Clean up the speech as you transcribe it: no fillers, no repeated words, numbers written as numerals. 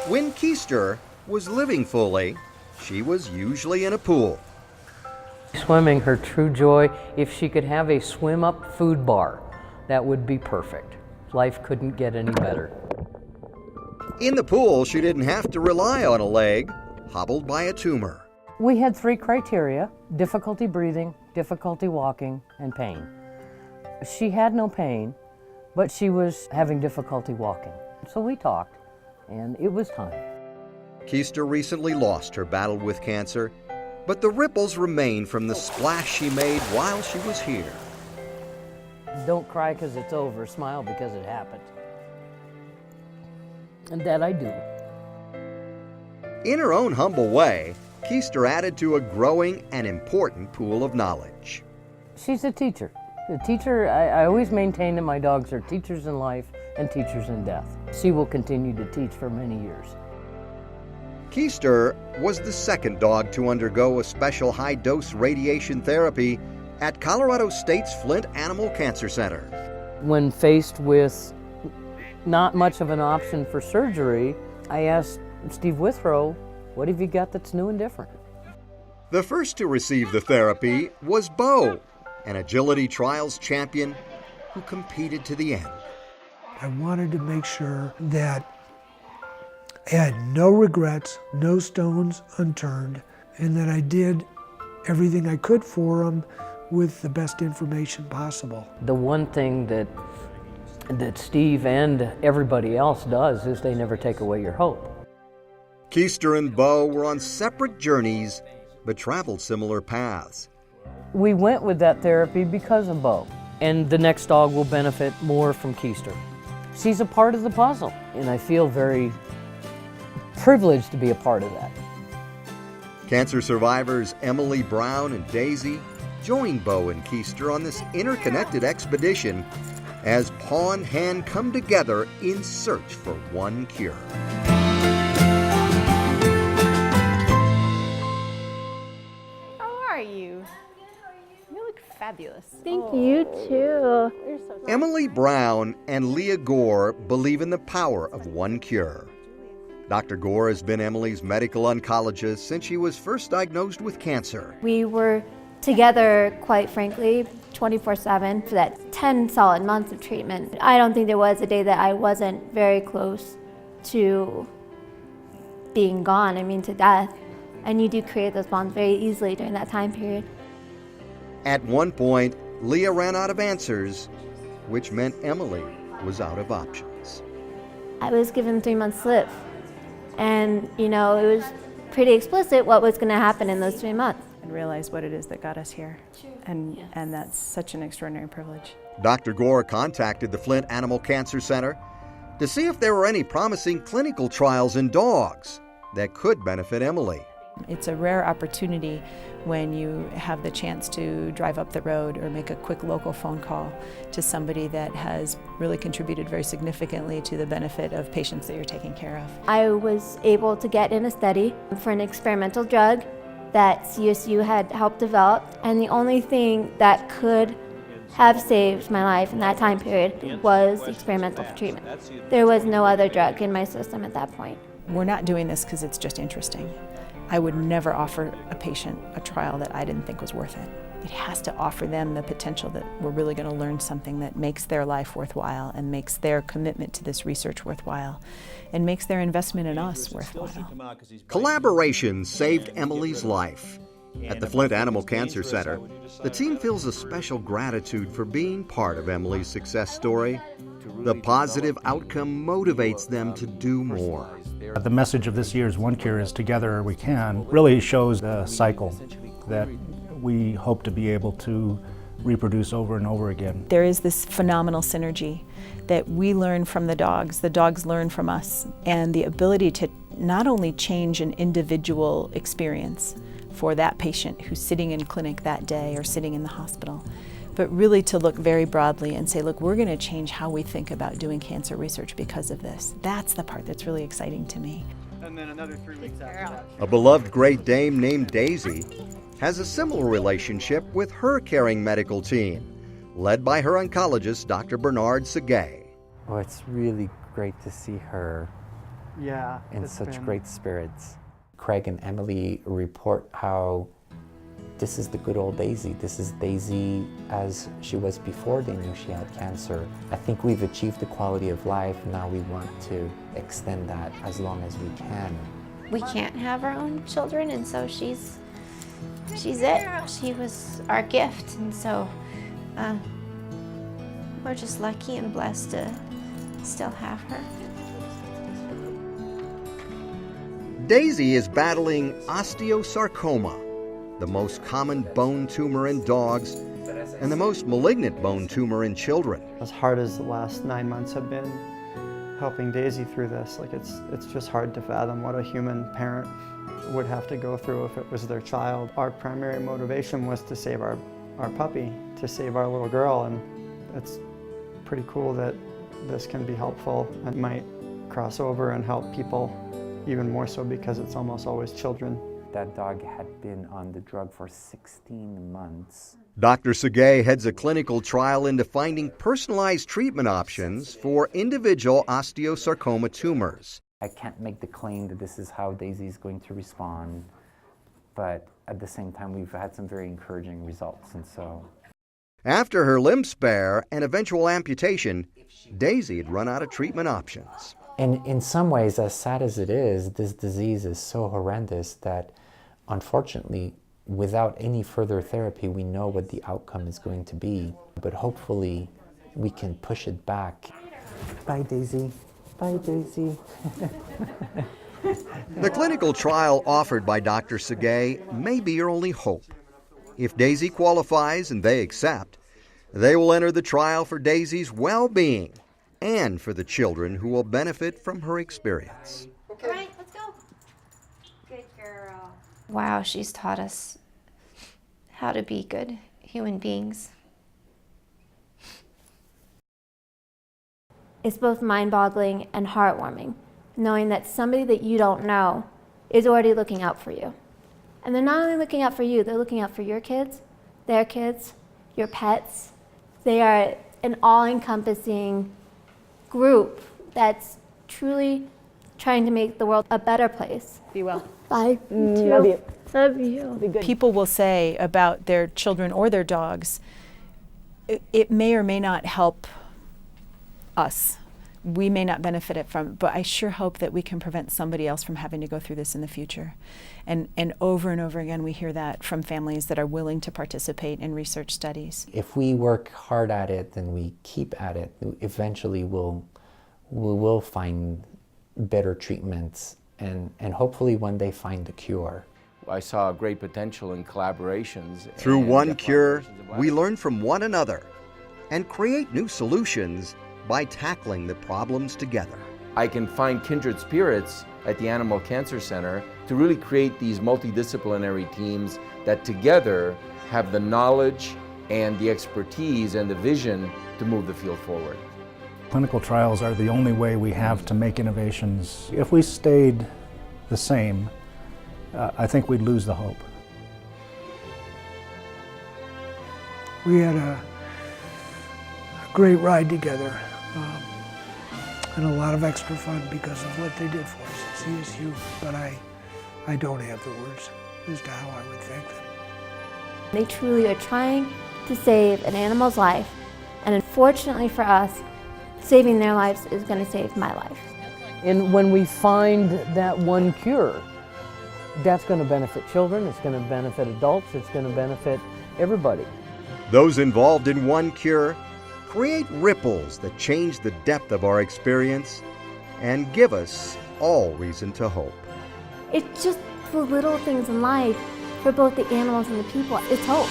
When Keester was living fully, she was usually in a pool. Swimming, her true joy. If she could have a swim-up food bar, that would be perfect. Life couldn't get any better. In the pool, she didn't have to rely on a leg hobbled by a tumor. We had 3 criteria: difficulty breathing, difficulty walking, and pain. She had no pain, but she was having difficulty walking. So we talked, and it was time. Keester recently lost her battle with cancer, but the ripples remain from the splash she made while she was here. Don't cry because it's over, smile because it happened. And that I do. In her own humble way, Keester added to a growing and important pool of knowledge. She's a teacher. The teacher, I always maintain that my dogs are teachers in life and teachers in death. She will continue to teach for many years. Keester was the second dog to undergo a special high-dose radiation therapy at Colorado State's Flint Animal Cancer Center. When faced with not much of an option for surgery, I asked Steve Withrow, what have you got that's new and different? The first to receive the therapy was Bo, an agility trials champion who competed to the end. I wanted to make sure that I had no regrets, no stones unturned, and that I did everything I could for them with the best information possible. The one thing that Steve and everybody else does is they never take away your hope. Keester and Bo were on separate journeys, but traveled similar paths. We went with that therapy because of Bo, and the next dog will benefit more from Keester. She's a part of the puzzle, and I feel very privileged to be a part of that. Cancer survivors Emily Brown and Daisy joined Bo and Keester on this interconnected expedition as paw and hand come together in search for one cure. How are you? You look fabulous. Thank you too. You're so Emily Brown and Leah Gore believe in the power of one cure. Dr. Gore has been Emily's medical oncologist since she was first diagnosed with cancer. We were together, quite frankly, 24/7 for that 10 solid months of treatment. I don't think there was a day that I wasn't very close to being gone, to death. And you do create those bonds very easily during that time period. At one point, Leah ran out of answers, which meant Emily was out of options. I was given 3 months to live. And, it was pretty explicit what was going to happen in those 3 months. and realize what it is that got us here. And that's such an extraordinary privilege. Dr. Gore contacted the Flint Animal Cancer Center to see if there were any promising clinical trials in dogs that could benefit Emily. It's a rare opportunity when you have the chance to drive up the road or make a quick local phone call to somebody that has really contributed very significantly to the benefit of patients that you're taking care of. I was able to get in a study for an experimental drug that CSU had helped develop, and the only thing that could have saved my life in that time period was experimental treatment. There was no other drug in my system at that point. We're not doing this because it's just interesting. I would never offer a patient a trial that I didn't think was worth it. It has to offer them the potential that we're really going to learn something that makes their life worthwhile and makes their commitment to this research worthwhile and makes their investment in us worthwhile. Collaboration saved Emily's life. At the Flint Animal Cancer Center, the team feels a special gratitude for being part of Emily's success story. The positive outcome motivates them to do more. The message of this year's One Cure is Together We Can really shows the cycle that we hope to be able to reproduce over and over again. There is this phenomenal synergy that we learn from the dogs learn from us, and the ability to not only change an individual experience for that patient who's sitting in clinic that day or sitting in the hospital, but really to look very broadly and say, look, we're going to change how we think about doing cancer research because of this. That's the part that's really exciting to me. And then another 3 weeks after that. A beloved Great Dane named Daisy has a similar relationship with her caring medical team, led by her oncologist, Dr. Bernard Segay. Oh, it's really great to see her Yeah. in it's such been- great spirits. Craig and Emily report how this is the good old Daisy. This is Daisy as she was before they knew she had cancer. I think we've achieved the quality of life. Now we want to extend that as long as we can. We can't have our own children, and so she's it. She was our gift, and so we're just lucky and blessed to still have her. Daisy is battling osteosarcoma, the most common bone tumor in dogs and the most malignant bone tumor in children. As hard as the last 9 months have been helping Daisy through this, like it's just hard to fathom what a human parent would have to go through if it was their child. Our primary motivation was to save our puppy, to save our little girl, and it's pretty cool that this can be helpful and might cross over and help people even more so because it's almost always children. That dog had been on the drug for 16 months. Dr. Segay heads a clinical trial into finding personalized treatment options for individual osteosarcoma tumors. I can't make the claim that this is how Daisy is going to respond, but at the same time, we've had some very encouraging results, and so. After her limb spare and eventual amputation, Daisy had run out of treatment options. And in some ways, as sad as it is, this disease is so horrendous that, unfortunately, without any further therapy, we know what the outcome is going to be. But hopefully, we can push it back. Bye, Daisy. Bye, Daisy. The clinical trial offered by Dr. Segay may be your only hope. If Daisy qualifies and they accept, they will enter the trial for Daisy's well-being and for the children who will benefit from her experience. All right, let's go. Good girl. Wow, she's taught us how to be good human beings. It's both mind-boggling and heartwarming, knowing that somebody that you don't know is already looking out for you. And they're not only looking out for you, they're looking out for your kids, their kids, your pets. They are an all-encompassing group that's truly trying to make the world a better place. Be well. Bye. Love you. Love you. Be good. People will say about their children or their dogs, it may or may not help us. We may not benefit it from, but I sure hope that we can prevent somebody else from having to go through this in the future. And over again, we hear that from families that are willing to participate in research studies. If we work hard at it and we keep at it, eventually we will find better treatments and hopefully one day find a cure. I saw great potential in collaborations. Through and One Cure, collaborations of we learn from one another and create new solutions by tackling the problems together. I can find kindred spirits at the Animal Cancer Center to really create these multidisciplinary teams that together have the knowledge and the expertise and the vision to move the field forward. Clinical trials are the only way we have to make innovations. If we stayed the same, I think we'd lose the hope. We had a great ride together and a lot of extra fun because of what they did for us at CSU, but I don't have the words as to how I would thank them. They truly are trying to save an animal's life, and unfortunately for us, saving their lives is going to save my life. And when we find that one cure, that's going to benefit children, it's going to benefit adults, it's going to benefit everybody. Those involved in One Cure create ripples that change the depth of our experience and give us all reason to hope. It's just the little things in life for both the animals and the people. It's hope.